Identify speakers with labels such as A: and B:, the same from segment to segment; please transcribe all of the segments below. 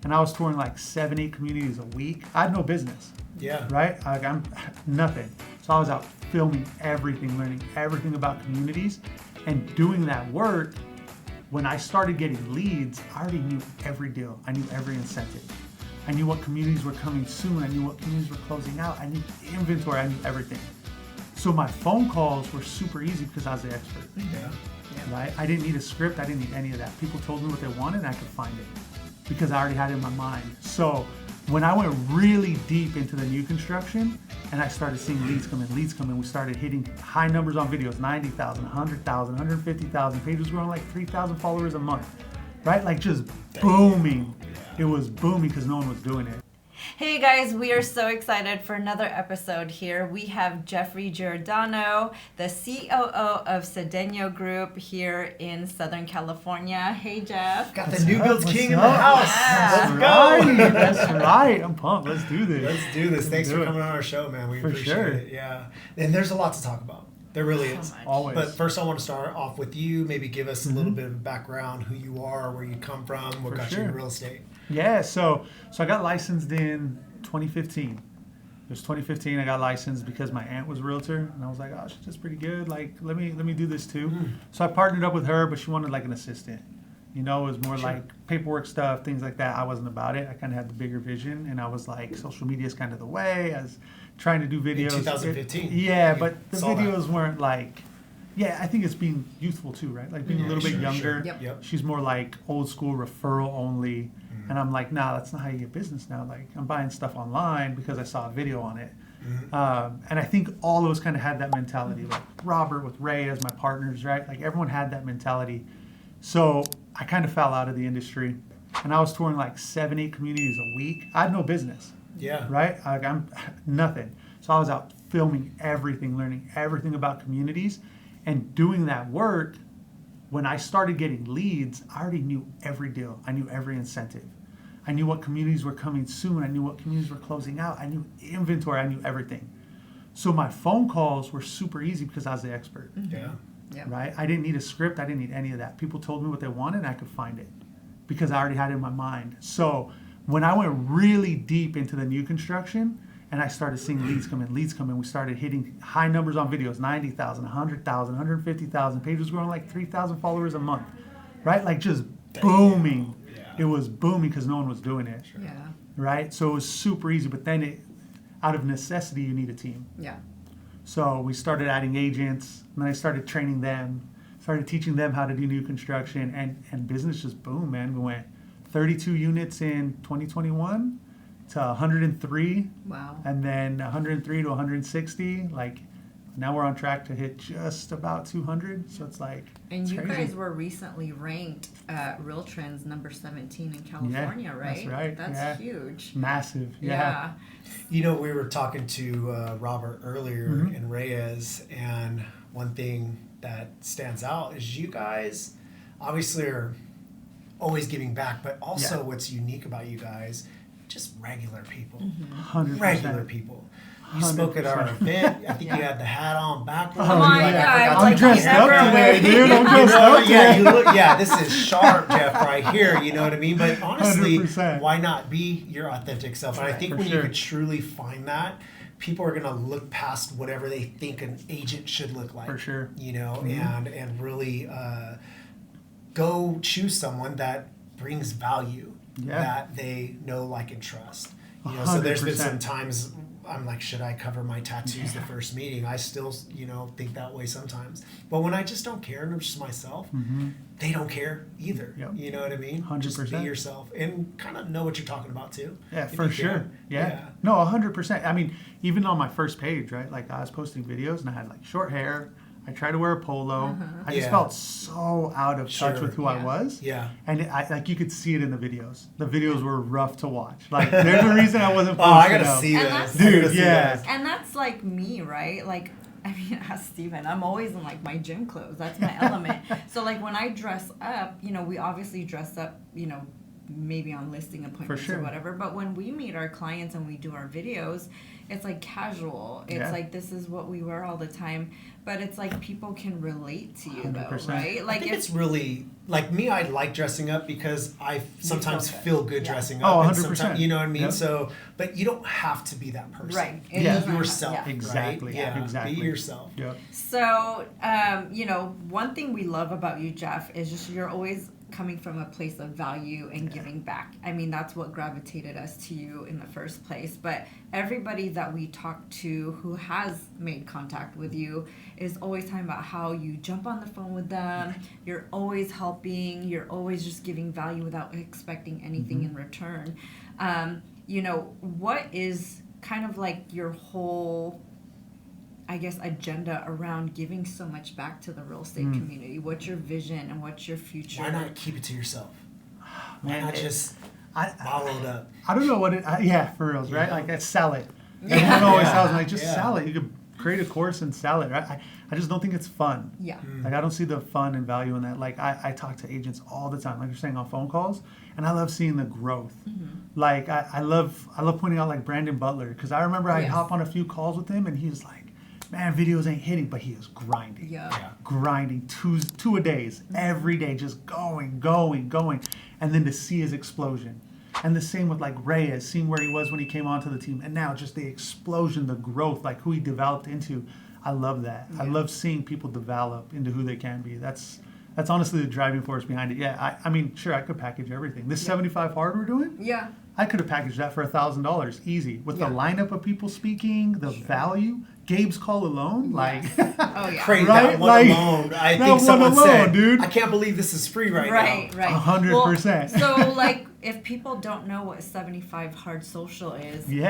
A: and I was touring like 7-8 communities a week. I had no business.
B: Yeah.
A: Right? Like I'm nothing. So I was out filming everything, learning everything about communities, and doing that work. When I started getting leads, I already knew every deal. I knew every incentive. I knew what communities were coming soon. I knew what communities were closing out. I knew inventory. I knew everything. So my phone calls were super easy because I was the expert.
B: Yeah.
A: Right? I didn't need a script. I didn't need any of that. People told me what they wanted and I could find it because I already had it in my mind. So when I went really deep into the new construction and I started seeing leads come in, we started hitting high numbers on videos, 90,000, 100,000, 150,000, pages growing like 3,000 followers a month, right? Like just booming. It was booming because no one was doing it.
C: Hey guys, we are so excited for another episode here. We have Jeffrey Giordano, the COO of Cedeno Group here in Southern California. Hey Jeff.
B: Got the new builds king in the house.
A: That's
B: Let's
A: right.
B: go.
A: That's right. I'm pumped. Let's do this.
B: Let's do this. Thanks for coming on our show, man. We appreciate it. Yeah. And there's a lot to talk about. There really is.
A: Always.
B: But first I want to start off with you. Maybe give us a little bit of background, who you are, where you come from, what got you into real estate.
A: Yeah, so I got licensed in 2015. It was 2015. I got licensed because my aunt was a realtor, and I was like, oh, she's just pretty good. Like, let me do this too. So I partnered up with her, but she wanted like an assistant. You know, it was more like paperwork stuff, things like that. I wasn't about it. I kind of had the bigger vision, and I was like, social media is kind of the way. I was trying to do videos.
B: In 2015.
A: Yeah, but the videos weren't like. Yeah, I think it's being youthful too, right? Like being a little bit younger.
B: Sure. Yep.
A: She's more like old school referral only. And I'm like, nah, that's not how you get business now. Like I'm buying stuff online because I saw a video on it. And I think all those kind of had that mentality. Like Robert with Ray as my partners, right? Like everyone had that mentality. So I kind of fell out of the industry. And I was touring like 7-8 communities a week. I had no business.
B: Yeah.
A: Right? Like I'm nothing. So I was out filming everything, learning everything about communities. And doing that work, when I started getting leads, I already knew every deal. I knew every incentive. I knew what communities were coming soon. I knew what communities were closing out. I knew inventory. I knew everything. So my phone calls were super easy because I was the expert.
B: Yeah.
A: Right? I didn't need a script. I didn't need any of that. People told me what they wanted and I could find it because I already had it in my mind. So when I went really deep into the new construction, and I started seeing leads come in, we started hitting high numbers on videos, 90,000, 100,000, 150,000, pages growing like 3,000 followers a month, right? Like just booming. Yeah. It was booming because no one was doing it, right? So it was super easy, but then out of necessity, you need a team.
C: Yeah.
A: So we started adding agents, and then I started training them, started teaching them how to do new construction, and business just boomed, man. We went 32 units in 2021. To 103.
C: Wow. And
A: then 103 to 160. Like now we're on track to hit just about 200. So it's like.
C: And you
A: crazy.
C: guys were recently ranked Real Trends number 17 in California, right?
A: That's right.
C: That's huge.
A: Massive. Yeah.
B: You know, we were talking to Robert earlier in Reyes, and one thing that stands out is you guys obviously are always giving back, but also what's unique about you guys. Just regular people.
A: 100%.
B: Regular people. You spoke at our event. I think you had the hat on backwards.
C: Oh my God.
A: I'm dressed up today, dude. I'm dressed up today.
B: You look, this is sharp, Jeff, right here. You know what I mean? But honestly,
A: 100%.
B: Why not be your authentic self? And I think when you could truly find that, people are going to look past whatever they think an agent should look like.
A: For sure.
B: You know, and really go choose someone that brings value. That they know, like, and trust. You know, 100%. So there's been some times I'm like, should I cover my tattoos the first meeting? I still, think that way sometimes. But when I just don't care and I'm just myself, they don't care either. Yep. You know what I mean?
A: 100%.
B: Just be yourself and kind of know what you're talking about too.
A: Yeah, for sure. Yeah. No, 100%. I mean, even on my first page, right? Like I was posting videos and I had like short hair. I tried to wear a polo. I just felt so out of touch with who I was. Yeah. And like you could see it in the videos. The videos were rough to watch. Like there's a reason I wasn't posting.
B: I gotta see this.
A: Dude, yeah.
C: And that's like me, right? Like, I mean, as Steven, I'm always in like my gym clothes. That's my element. So like when I dress up, we obviously dress up, maybe on listing appointments
A: sure.
C: or whatever. But when we meet our clients and we do our videos, it's like casual. It's like, this is what we wear all the time. But it's like people can relate to you
A: 100%.
C: though, right? Like
B: I think it's really, like me, I like dressing up because I sometimes feel good dressing
A: Oh,
B: up.
A: 100%.
B: And sometimes, you know what I mean?
A: Yep.
B: So, but you don't have to be that person.
C: Right.
B: Be yourself.
C: Yeah.
A: Exactly.
B: Right? Yeah.
A: Exactly.
B: Be yourself.
A: Yep.
C: So, you know, one thing we love about you, Jeff, is just you're always coming from a place of value and giving back. I mean, that's what gravitated us to you in the first place. But everybody that we talk to who has made contact with you is always talking about how you jump on the phone with them, you're always helping, you're always just giving value without expecting anything in return. You know, what is kind of like your whole, I guess, agenda around giving so much back to the real estate community? What's your vision and what's your future?
B: Why not keep it to yourself? Why
A: Man,
B: not just bottle it up?
A: I don't know what it. Yeah, for reals, right? Like sell it. Everyone always tells me, like, just sell it. You could create a course and sell it, right? I just don't think it's fun.
C: Yeah.
A: Like I don't see the fun and value in that. Like I talk to agents all the time, like you're saying on phone calls, and I love seeing the growth. Like I love pointing out like Brandon Butler, because I remember I'd hop on a few calls with him and he was like, man, videos ain't hitting, but he is grinding. Grinding two a days, every day, just going. And then to see his explosion. And the same with like Reyes, seeing where he was when he came onto the team, and now just the explosion, the growth, like who he developed into. I love that. I love seeing people develop into who they can be. That's honestly the driving force behind it. Yeah, I mean, sure, I could package everything. This 75 hard we're doing, I could have packaged that for $1,000 easy with the lineup of people speaking, the value. Gabe's call alone, like
B: Crazy,
A: right?
B: that one
A: Like,
B: alone. I
A: that
B: think someone
A: one alone,
B: said,
A: dude.
B: I can't believe this is free right now.
C: Right.
A: 100%.
C: So, like, if people don't know what 75 Hard Social is, you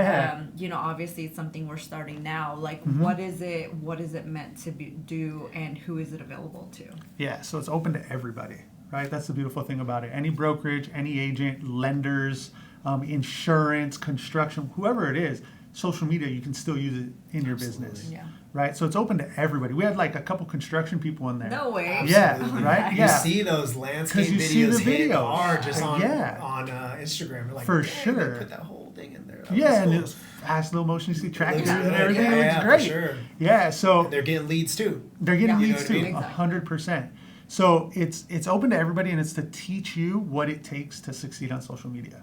C: know, obviously it's something we're starting now. Like, what is it? What is it meant to do, and who is it available to?
A: Yeah, so it's open to everybody, right? That's the beautiful thing about it. Any brokerage, any agent, lenders, insurance, construction, whoever it is, social media, you can still use it in your business.
C: Yeah.
A: Right? So it's open to everybody. We had like a couple construction people in there.
C: No way.
A: Yeah,
B: Absolutely.
A: right?
B: You
A: Yeah.
B: see those landscape
A: 'Cause you see
B: videos
A: the
B: hit
A: videos.
B: hard just on
A: Yeah.
B: Instagram. You're like,
A: For
B: dang,
A: sure.
B: they put that whole thing in there. That
A: Yeah,
B: was
A: and
B: cool.
A: it's fast slow motion, you see tractors
B: Looks
A: and
B: good.
A: everything.
B: Yeah,
A: It looks
B: for
A: great.
B: sure.
A: Yeah, so
B: They're getting leads too.
A: they're getting
C: Yeah.
A: leads
B: You know
A: too,
B: what I mean?
A: 100%. So it's open to everybody, and it's to teach you what it takes to succeed on social media.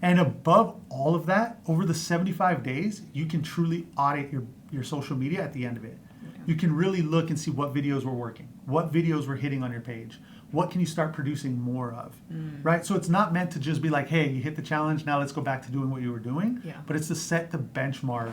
A: And above all of that, over the 75 days, you can truly audit your social media at the end of it. You can really look and see what videos were working, what videos were hitting on your page, what can you start producing more of, right? So it's not meant to just be like, hey, you hit the challenge, now let's go back to doing what you were doing, but it's to set the benchmark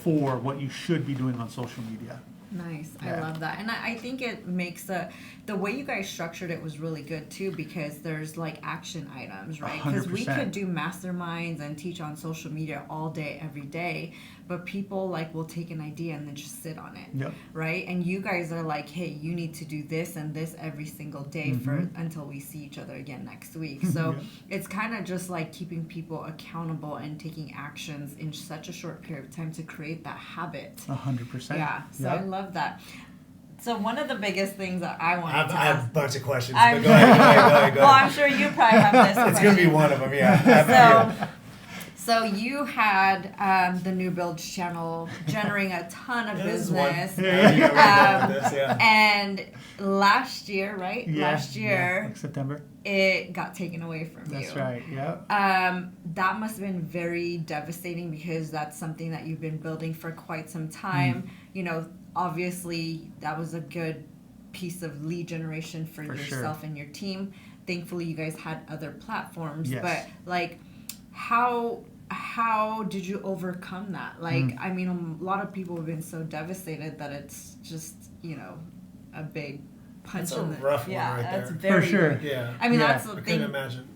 A: for what you should be doing on social media.
C: Nice. I
A: Yeah.
C: love that. And I think it makes the way you guys structured it was really good too, because there's like action items, right? Because we
A: 100%.
C: could do masterminds and teach on social media all day, every day, but people like will take an idea and then just sit on it,
A: Yep.
C: right? And you guys are like, hey, you need to do this and this every single day for until we see each other again next week. So it's kind of just like keeping people accountable and taking actions in such a short period of time to create that habit.
A: 100%.
C: Yeah, so I love that. So one of the biggest things that I wanted to
B: I have a
C: ask.
B: bunch of questions,
C: I'm
B: but go ahead.
C: Well, I'm sure you probably have this
B: It's going to be one of them,
C: So you had the New Builds channel generating a ton of
B: This is one.
C: business.
B: Yeah.
C: And last year, right? Last year,
A: like September.
C: it got taken away from you.
A: That's right. Yeah.
C: That must have been very devastating, because that's something that you've been building for quite some time. You know, obviously that was a good piece of lead generation for yourself and your team. Thankfully, you guys had other platforms.
A: Yes.
C: But like, how did you overcome that? Like, I mean, a lot of people have been so devastated that it's just, you know, a big punch
B: That's a
C: in the
B: rough one right
C: that's
B: there.
C: very
A: For sure.
B: Yeah.
C: I mean,
A: Yeah.
C: that's the
B: I couldn't
C: thing.
B: imagine.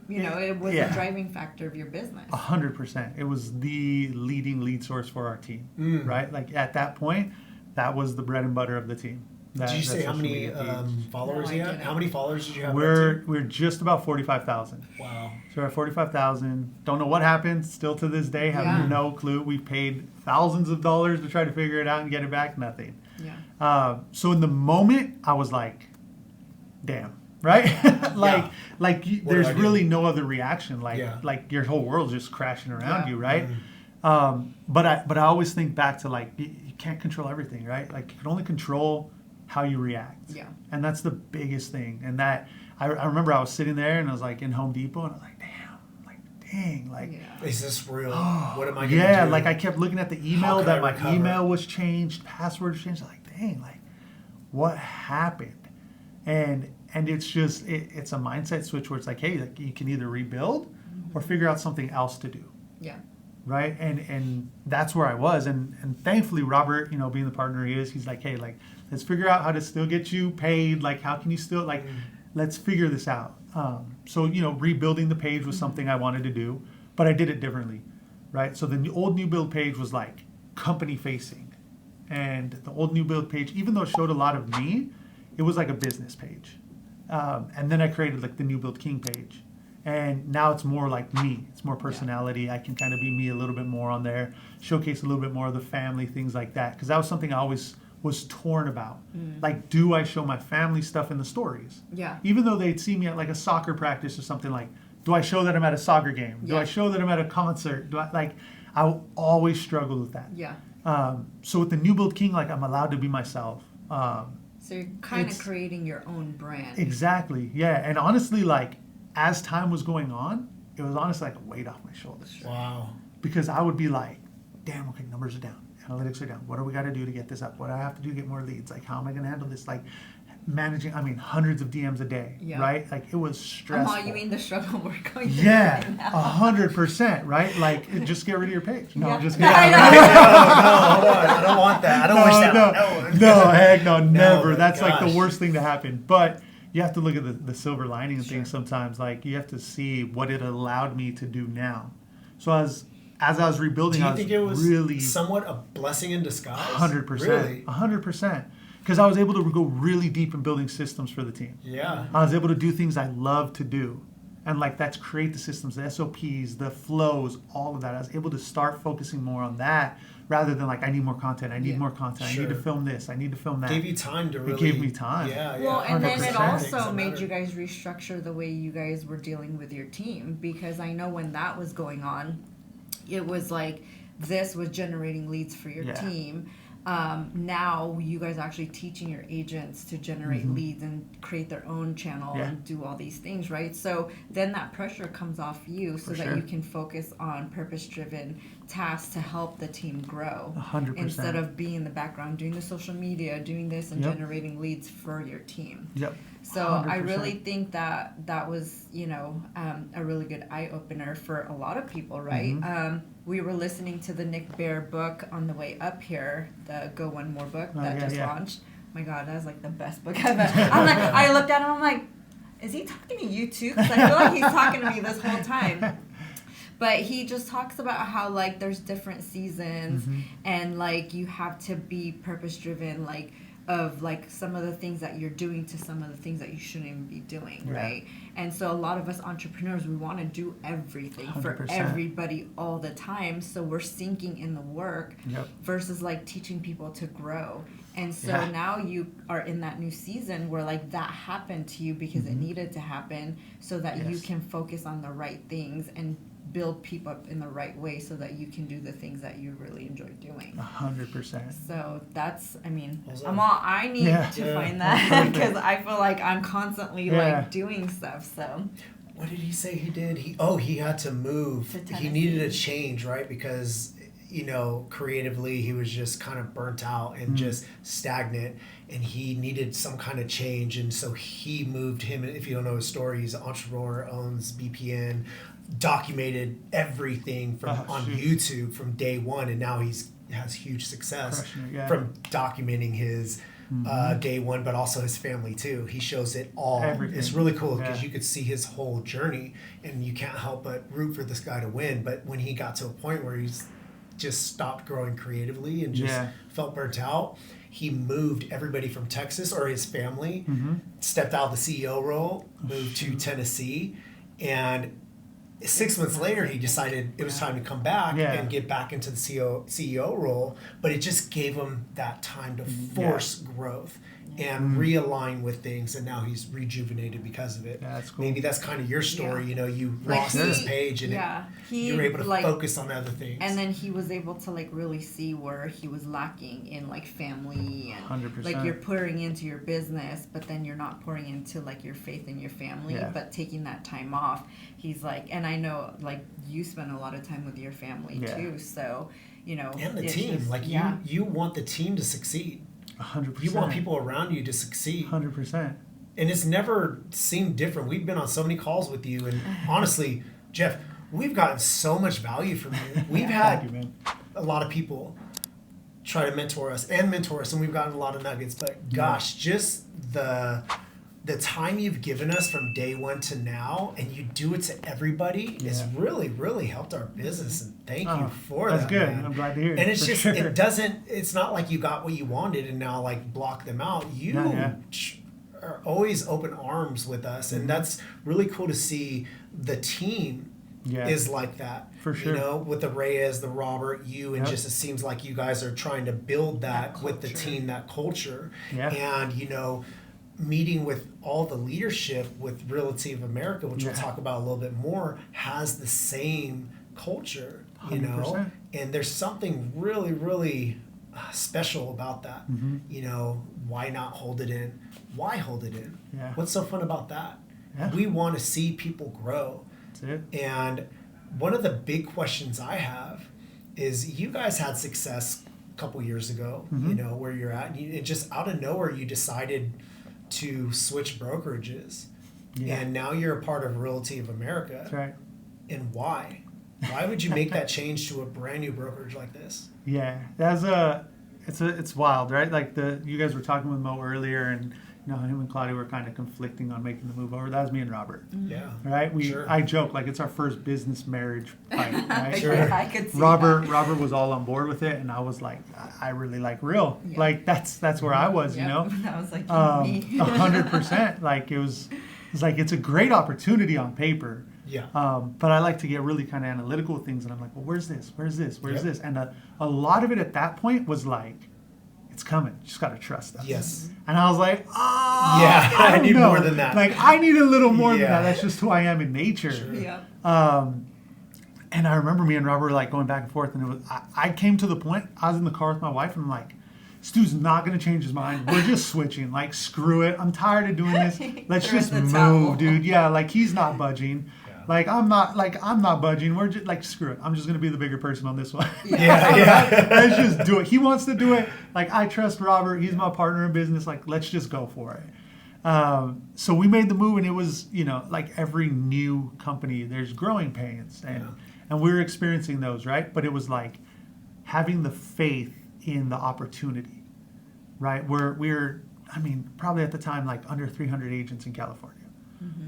C: You know, it was
A: Yeah.
C: the driving factor of your business.
A: 100%. It was the lead source for our team, right? Like at that point, that was the bread and butter of the team.
B: Did you say how
A: social
B: many
A: media page.
B: followers
C: No,
B: you
C: I
B: had?
C: didn't.
B: How many followers did you have?
A: We're just about 45,000.
B: Wow.
A: So we're at 45,000. Don't know what happened. Still to this day, have no clue. We paid thousands of dollars to try to figure it out and get it back. Nothing.
C: Yeah.
A: So in the moment, I was like, damn, right?
B: Yeah.
A: There's
B: do I do?
A: really no other reaction.
B: Yeah.
A: Like your whole world's just crashing around
C: Yeah.
A: you, right? But I always think back to like you can't control everything, right? Like you can only control how you react.
C: Yeah.
A: And that's the biggest thing. And that I remember I was sitting there and I was like in Home Depot and I was like, dang, like.
C: Yeah.
B: Is this real? What am I gonna
A: Yeah,
B: do?
A: like I kept looking at the
B: How
A: email
B: can
A: that
B: I
A: my
B: recover?
A: email was changed, password was changed. I'm like, dang, like what happened? And it's just it's a mindset switch where it's like, hey, like you can either rebuild or figure out something else to do.
C: Yeah.
A: Right. And that's where I was. And thankfully Robert, you know, being the partner he is, he's like, hey, like let's figure out how to still get you paid. Like how can you still like let's figure this out. So, you know, rebuilding the page was something I wanted to do, but I did it differently, right? So the old new build page was like company facing, and the old new build page, even though it showed a lot of me, it was like a business page. And then I created like the new build king page, and now it's more like me. It's more personality. I can kind of be me a little bit more on there, showcase a little bit more of the family, things like that. Because that was something I always was torn about. Like, do I show my family stuff in the stories?
C: Yeah.
A: Even though they'd see me at like a soccer practice or something, like, do I show that I'm at a soccer game? Do
C: Yeah.
A: I show that I'm at a concert? Do I like? I always struggled with that.
C: Yeah.
A: So with the New Build King, like I'm allowed to be myself.
C: So you're kind of
A: It's-
C: creating your own brand.
A: Exactly. Yeah. And honestly, like as time was going on, it was honestly like a weight off my shoulders.
B: Wow.
A: Because I would be like, damn, okay, numbers are down. Analytics are down. What do we got to do to get this up? What do I have to do to get more leads? Like, how am I going to handle this? Like, managing, I mean, hundreds of DMs a day,
C: Yeah.
A: right? Like, it was stressful.
C: You mean the struggle we're going through
A: Yeah,
C: right now.
A: 100%, right? Like, just get rid of your page. No,
C: Yeah.
A: just
C: No,
A: get
C: I
A: rid
C: know.
A: of
B: No, hold on. I don't want that. I don't wish that.
A: no, heck no, never.
B: my
A: That's like
B: gosh.
A: the worst thing to happen. But you have to look at the silver lining and
C: Sure.
A: things sometimes. Like, you have to see what it allowed me to do now. So as I was rebuilding,
B: Do
A: I
B: you
A: was
B: think it was
A: really
B: somewhat a blessing in disguise?
A: 100%.
B: Really?
A: 100%. Because I was able to go really deep in building systems for the team.
B: Yeah.
A: I was able to do things I love to do. And like that's create the systems, the SOPs, the flows, all of that. I was able to start focusing more on that rather than like I need more content, I need
C: Yeah.
A: more content, I
B: Sure.
A: need to film this, I need to film that.
B: Gave you time to really.
A: gave me time.
B: Yeah.
C: Well, and then it
A: 100%.
C: also made you guys restructure the way you guys were dealing with your team, because I know when that was going on, it was like this was generating leads for your
A: Yeah.
C: team. Now you guys are actually teaching your agents to generate leads and create their own channel
A: Yeah.
C: and do all these things, right? So then that pressure comes off you so
A: For
C: that
A: sure.
C: you can focus on purpose-driven tasks to help the team grow
A: 100%.
C: instead of being in the background doing the social media, doing this and
A: Yep.
C: generating leads for your team.
A: Yep.
C: So I
A: 100%.
C: really think that was, a really good eye opener for a lot of people, right? We were listening to the Nick Bear book on the way up here, the Go One More book
A: Oh,
C: that
A: yeah,
C: just
A: yeah.
C: launched. Oh my God, that was like the best book ever. I'm like, I looked at him, I'm like, is he talking to you too? Because I feel like he's talking to me this whole time. But he just talks about how like there's different seasons and like you have to be purpose driven, like of like some of the things that you're doing to some of the things that you shouldn't even be doing,
A: Yeah.
C: right? And so a lot of us entrepreneurs, we want to do everything for
A: 100%.
C: everybody all the time. So we're sinking in the work
A: Yep.
C: versus like teaching people to grow. And so
A: Yeah.
C: now you are in that new season where like that happened to you because it needed to happen so that you
A: Yes.
C: can focus on the right things and build people up in the right way so that you can do the things that you really enjoy doing.
A: 100%.
C: So that's, I need
B: Awesome.
C: to
B: Yeah.
C: find that because I feel like I'm constantly
A: Yeah.
C: like doing stuff. So
B: What did he say he did? He had to move.
C: To
B: He needed a
C: Tennessee.
B: change, right? Because creatively he was just kind of burnt out and just stagnant, and he needed some kind of change. And so he moved him. If you don't know his story, he's an entrepreneur, owns BPN, documented everything from on
A: shoot.
B: YouTube from day one, and now has huge success
A: Crushing it, yeah.
B: from documenting his day one, but also his family too. He shows it all.
A: Everything.
B: It's really cool because
A: Yeah.
B: you could see his whole journey, and you can't help but root for this guy to win. But when he got to a point where he's just stopped growing creatively and just
A: Yeah.
B: felt burnt out, he moved everybody from Texas, or his family, stepped out of the CEO role, moved to Tennessee, and 6 months later, he decided it was time to come back
A: Yeah.
B: and get back into the CEO role, but it just gave him that time to force growth. and realign with things, and now he's rejuvenated because of it.
A: Yeah, that's cool.
B: Maybe that's kind of your story.
C: Yeah.
B: You know, you
C: Like
B: lost this page, and you were able to focus on other things.
C: And then he was able to like really see where he was lacking in like family and
A: 100%.
C: like you're pouring into your business, but then you're not pouring into like your faith in your family, but taking that time off. He's like, and I know like you spend a lot of time with your family too, so you know,
B: and the team,
C: just,
B: like you want the team to succeed.
A: 100%.
B: You want people around you to succeed.
A: 100%.
B: And it's never seemed different. We've been on so many calls with you, and honestly, Jeff, we've gotten so much value from you. We've had a lot of people try to mentor us, and we've gotten a lot of nuggets. But gosh, just the time you've given us from day one to now, and you do it to everybody, has really, really helped our business. And thank you for that.
A: That's good.
B: Man.
A: I'm glad to hear it.
B: And it's just, it's not like you got what you wanted and now like block them out. You are always open arms with us. And that's really cool to see the team is like that.
A: For sure.
B: You know, with the Reyes, the Robert, you, and just it seems like you guys are trying to build that with the team, that culture. Yeah. And, you know, meeting with all the leadership with Realty of America, which we'll talk about a little bit more, has the same culture, you 100%. Know, and there's something really, really special about that. You know, why not hold it in? Why hold it in? What's so fun about that? We want to see people grow. That's it. And one of the big questions I have is, you guys had success a couple years ago, you know, where you're at, and it just out of nowhere you decided to switch brokerages, and now you're a part of Realty of America.
A: That's right.
B: And why? Why would you make that change to a brand new brokerage like this?
A: Yeah, it's wild, right? Like you guys were talking with Mo earlier, and you know, him and Claudia were kind of conflicting on making the move over. That was me and Robert.
B: Yeah.
A: Right? I joke like it's our first business marriage fight, right?
C: Sure. I could see
A: Robert was all on board with it, and I was like, I really like real. Yeah. Like that's where I was, you know?
C: That was like me.
A: 100%. Like it was like, it's a great opportunity on paper.
B: Yeah.
A: But I like to get really kind of analytical with things, and I'm like, well, where's this? Where's this? Where's this? And a lot of it at that point was like, it's coming. You just got to trust us.
B: Yes.
A: And I was like,
B: I need more than that.
A: Like, I need a little more than that. That's just who I am in nature.
B: Sure.
C: Yeah.
A: And I remember me and Robert were like going back and forth, and it was, I came to the point, I was in the car with my wife, and I'm like, this dude's not going to change his mind. We're just switching. Like, screw it. I'm tired of doing this. Let's just move, dude. Yeah, like, he's not budging. Like, I'm not budging. We're just like, screw it. I'm just going to be the bigger person on this one. Let's just do it. He wants to do it. Like, I trust Robert. He's my partner in business. Like, let's just go for it. So we made the move, and it was, you know, like every new company, there's growing pains. And we were experiencing those, right? But it was like having the faith in the opportunity, right? We're I mean, probably at the time, like under 300 agents in California.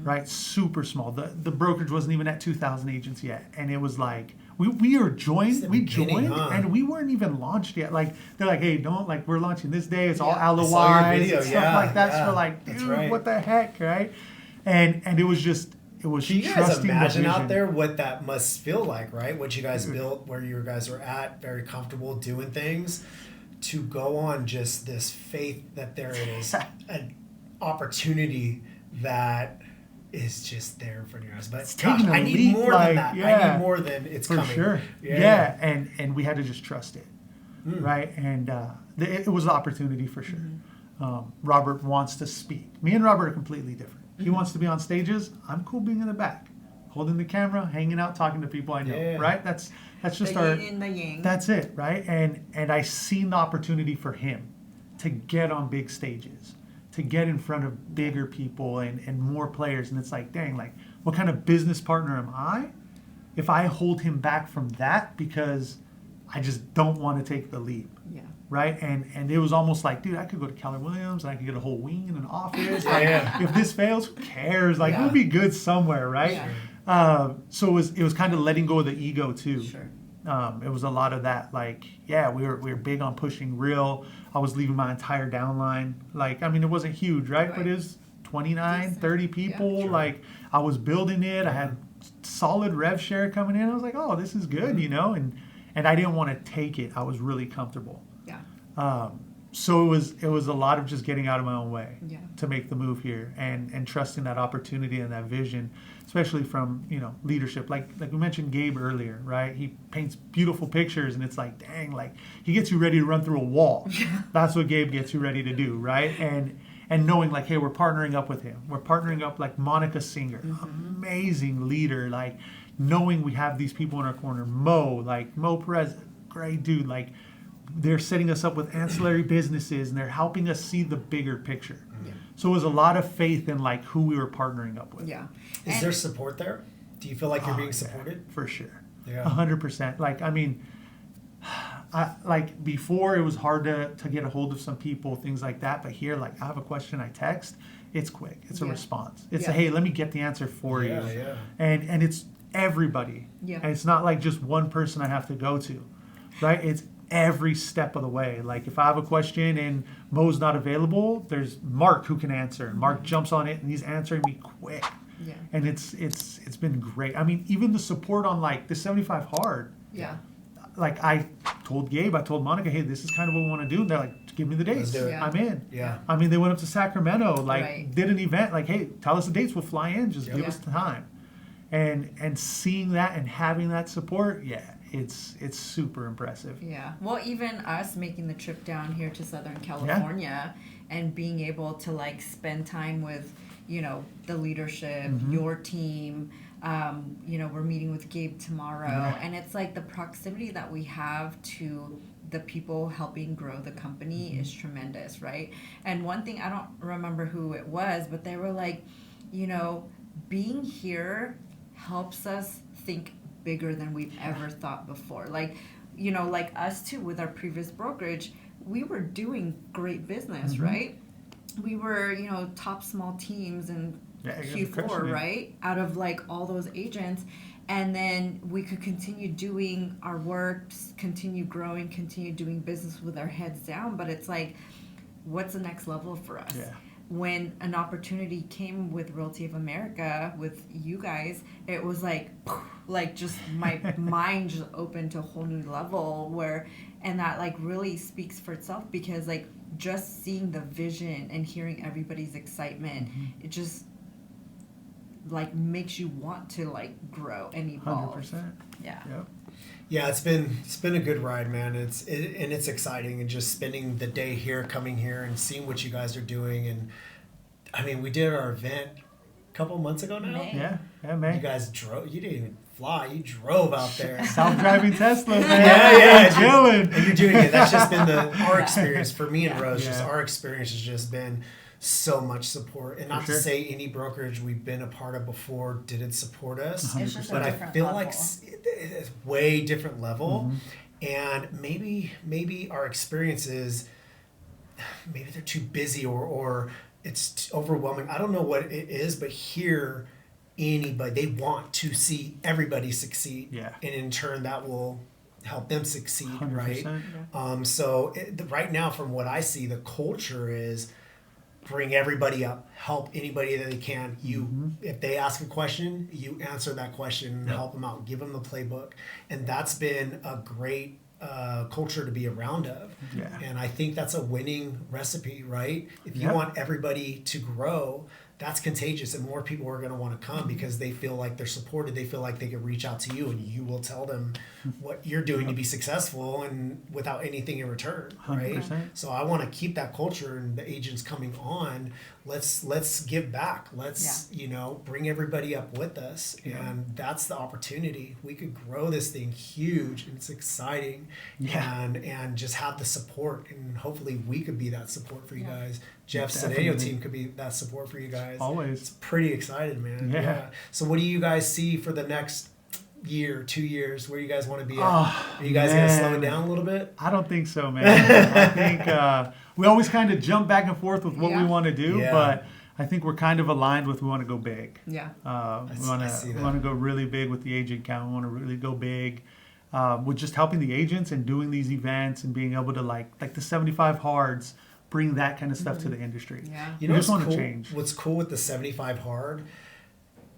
A: Right, super small. The brokerage wasn't even at 2,000 agents yet, and it was like we joined, and we weren't even launched yet. Like they're like, hey, don't like we're launching this day. It's all LOIs and stuff like that. So we're like, dude, what the heck, right? And it was just Can you guys
B: imagine out there what that must feel like, right? What you guys built, where you guys were at, very comfortable doing things, to go on just this faith that there is an opportunity that is just there in front of your eyes. But gosh, I need more than that. I need more than it's coming. For sure.
A: Yeah. And we had to just trust it, right? And it was an opportunity for sure. Robert wants to speak. Me and Robert are completely different. He wants to be on stages. I'm cool being in the back, holding the camera, hanging out, talking to people I know, right? That's just
C: the yin and the yang.
A: That's it, right? And I seen the opportunity for him to get on big stages, to get in front of bigger people and more players. And it's like, dang, like, what kind of business partner am I if I hold him back from that because I just don't want to take the leap? Yeah. Right? And it was almost like, dude, I could go to Keller Williams and I could get a whole wing in an office. Like, if this fails, who cares? Like, we'll be good somewhere, right? So it was kind of letting go of the ego too. Sure. It was a lot of that, like, we were big on pushing real. I was leaving my entire downline. Like, I mean, it wasn't huge, right? But it was 29, 30 people. Like, I was building it. I had solid rev share coming in. I was like, oh, this is good, you know? And I didn't want to take it. I was really comfortable. So it was a lot of just getting out of my own way
C: Yeah.
A: to make the move here and trusting that opportunity and that vision, especially from, leadership. Like we mentioned Gabe earlier, right? He paints beautiful pictures and it's like, dang, like he gets you ready to run through a wall. That's what Gabe gets you ready to do, right? And knowing like, hey, we're partnering up with him. We're partnering up like Monica Singer, amazing leader, like knowing we have these people in our corner. Mo Perez, great dude, like they're setting us up with ancillary businesses and they're helping us see the bigger picture.
C: Yeah.
A: So it was a lot of faith in like who we were partnering up with.
C: Yeah.
B: Is there support there? Do you feel like you're being supported?
A: For sure.
B: Yeah.
A: 100%. Like, I mean, like before it was hard to get a hold of some people, things like that. But here, like I have a question, I text, it's quick. It's a
C: Yeah.
A: response. It's
C: Yeah.
A: a, hey, let me get the answer for you.
B: Yeah.
A: And it's everybody.
C: Yeah.
A: And it's not like just one person I have to go to, right? It's every step of the way. Like if I have a question and Mo's not available, there's Mark who can answer. And Mark jumps on it and he's answering me quick.
C: Yeah.
A: And it's been great. I mean, even the support on like the 75 hard.
C: Yeah.
A: Like I told Gabe, I told Monica, hey, this is kind of what we want to do. And they're like, give me the dates.
B: Let's do it.
C: Yeah.
A: I'm in.
B: Yeah.
A: I mean, they went up to Sacramento, like
C: Right.
A: did an event, like, hey, tell us the dates, we'll fly in, just
B: Yep.
A: give us the time. And seeing that and having that support, yeah, it's super impressive.
C: Yeah. Well, even us making the trip down here to Southern California and being able to like spend time with, the leadership, your team. We're meeting with Gabe tomorrow, and it's like the proximity that we have to the people helping grow the company is tremendous, right? And one thing, I don't remember who it was, but they were like, being here helps us think bigger than we've ever thought before. Like, like us too, with our previous brokerage, we were doing great business, right? We were, top small teams in Q4, right? Out of like all those agents. And then we could continue doing our work, continue growing, continue doing business with our heads down. But it's like, what's the next level for us?
A: Yeah.
C: When an opportunity came with Realty of America, with you guys, it was like just my mind just opened to a whole new level and that like really speaks for itself, because like just seeing the vision and hearing everybody's excitement, it just like makes you want to like grow and evolve.
A: 100%.
C: Yeah.
A: Yep.
B: Yeah, it's been a good ride, man. It's exciting, and just spending the day here, coming here, and seeing what you guys are doing. And I mean, we did our event a couple months ago now.
C: May.
A: Yeah, man.
B: You guys drove. You didn't even fly. You drove out there.
A: Self-driving Tesla, man.
B: Yeah,
A: Chilling.
B: And you're doing it. That's just been our experience for me and Rose.
A: Yeah.
B: Just our experience has just been so much support, and not
A: For sure.
B: to say any brokerage we've been a part of before didn't support us,
C: It's just a
B: but I
C: different
B: feel
C: level.
B: like it's way different level, and maybe our experiences, maybe they're too busy or it's overwhelming. I don't know what it is, but here, they want to see everybody succeed,
A: Yeah.
B: and in turn that will help them succeed,
A: 100%.
B: right? So right now, from what I see, the culture is bring everybody up, help anybody that they can. If they ask a question, you answer that question and help them out, give them the playbook. And that's been a great culture to be around of.
A: Yeah.
B: And I think that's a winning recipe, right? If you
A: Yeah.
B: want everybody to grow, that's contagious, and more people are going to want to come because they feel like they're supported. They feel like they can reach out to you, and you will tell them what you're doing to be successful, and without anything in return, right?
A: 100%.
B: So I want to keep that culture, and the agents coming on, let's give back. Let's bring everybody up with us, and that's the opportunity. We could grow this thing huge, and it's exciting, and just have the support, and hopefully we could be that support for you guys. Jeff's Cedeno
A: Definitely.
B: team could be that support for you guys.
A: Always.
B: It's pretty excited, man.
A: Yeah.
B: So what do you guys see for the next year, 2 years? Where you guys want to be at?
A: Oh,
B: Are you guys going to slow it
A: man.
B: down a little bit?
A: I don't think so, man. I think we always kind of jump back and forth with what we want to do,
B: Yeah.
A: but I think we're kind of aligned with we want to go big.
C: Yeah.
A: We
B: I see that.
A: want to go really big with the agent count. We want to really go big with just helping the agents and doing these events and being able to like the 75 hards, bring that kind of stuff to the industry.
C: Yeah.
B: You
A: We
B: know
A: just
B: what's
A: want to
B: cool?
A: change.
B: What's cool with the 75 hard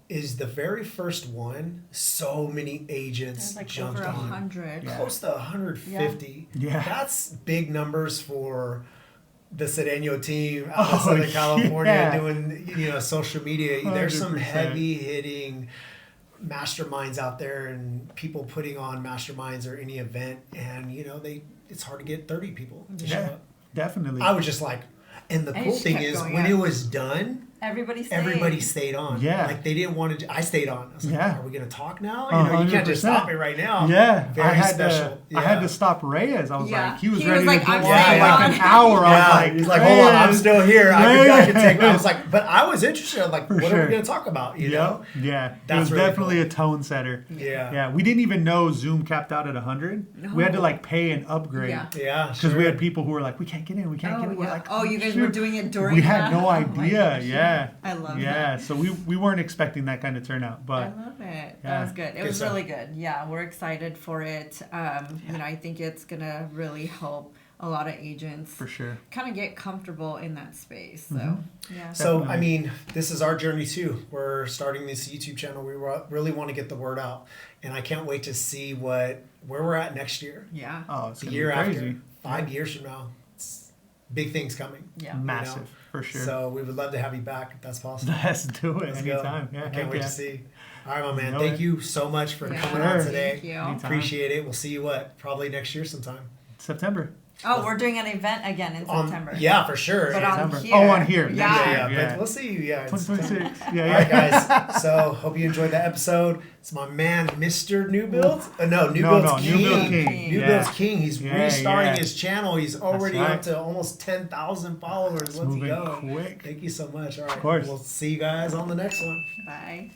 B: is the very first one, so many agents
C: There's like
B: jumped
C: over
B: on.
C: 100.
B: Close to 150.
A: Yeah.
B: That's big numbers for the Cedeno team out of Southern California
A: yeah.
B: doing, social media. There's some
A: 100%.
B: heavy hitting masterminds out there and people putting on masterminds or any event, and it's hard to get 30 people to show up.
A: Definitely.
B: I was just like, and the
C: I
B: cool
C: just
B: thing
C: kept
B: is
C: going
B: when
C: up.
B: it was done,
C: Everybody
B: stayed on.
A: Yeah.
B: Like they didn't want to. I stayed on. I was like,
A: Yeah.
B: are we gonna talk now? You can't just
A: 100%.
B: stop it right now.
A: Yeah,
B: Very
A: I had
B: special.
A: to. I had to stop Reyes. I was
C: Yeah.
A: like, he was
C: He
A: ready
C: was
A: to
C: like,
A: go
C: I'm
A: on
B: staying
A: for like
C: on.
A: an hour. I was
B: Yeah,
A: like,
B: he's like, hold on, I'm
A: Reyes,
B: still here. I can take. I
A: Reyes.
B: was like, but I was interested. I'm like,
A: For
B: what are
A: sure.
B: we gonna talk about? You
A: Yeah,
B: know?
A: yeah. It
B: That's
A: was
B: really
A: definitely
B: cool.
A: a tone setter.
B: Yeah.
A: Yeah, we didn't even know Zoom capped out at 100. We had to like pay and upgrade.
C: Yeah.
B: Yeah.
A: Because
B: Sure.
A: we had people who were like, we can't get in, we can't get in. We're like,
C: Oh, you guys
A: shoot.
C: were doing it during
A: We had
C: that?
A: no
C: Oh my
A: idea.
C: gosh.
A: Yeah.
C: I love
A: Yeah.
C: that.
A: So we weren't expecting that kind of turnout,
C: I
A: but
C: love it.
A: Yeah.
C: That was good. It
B: Good
C: was
B: stuff.
C: really good. Yeah, we're excited for it. I think it's gonna really help a lot of agents
A: for sure.
C: kind of get comfortable in that space. So yeah.
B: So,
A: Definitely.
B: I mean, this is our journey too. We're starting this YouTube channel. We really want to get the word out, and I can't wait to see where we're at next year.
C: Yeah.
A: Oh, it's
B: The
A: gonna
B: year
A: be crazy.
B: after, 5 years from now, it's big things coming.
C: Yeah.
A: Massive, for sure.
B: So we would love to have you back if that's possible.
A: Let's do it
B: Let's
A: anytime.
B: go.
A: Yeah,
B: I can't
A: heck
B: wait
A: yeah.
B: to see. All right, my man.
A: Know
B: Thank
A: it.
B: you so much for
C: Yeah.
B: coming
A: Sure.
B: on today.
C: Thank you.
A: Anytime.
B: Appreciate it. We'll see you probably next year sometime.
A: September.
C: Oh, we're doing an event again in September.
B: Yeah, for sure.
C: But
B: yeah.
C: on
A: September.
C: here.
A: Oh, on here.
C: Yeah.
B: yeah.
A: Yeah.
B: But we'll see you. Yeah. it's-
A: 2026.
B: All
A: Yeah,
B: right,
A: yeah.
B: guys. So hope you enjoyed that episode. It's my man, Mr. New Build. New
A: No,
B: Build's
A: no,
B: King.
A: New Build King.
B: New
A: Yeah.
B: Build's King. He's
A: Yeah,
B: restarting
A: yeah.
B: his channel. He's already
A: right.
B: up to almost 10,000 followers.
A: It's
B: Let's
A: moving
B: go.
A: quick.
B: Thank you so much. All right.
A: course.
B: We'll see you guys on the next one.
C: Bye.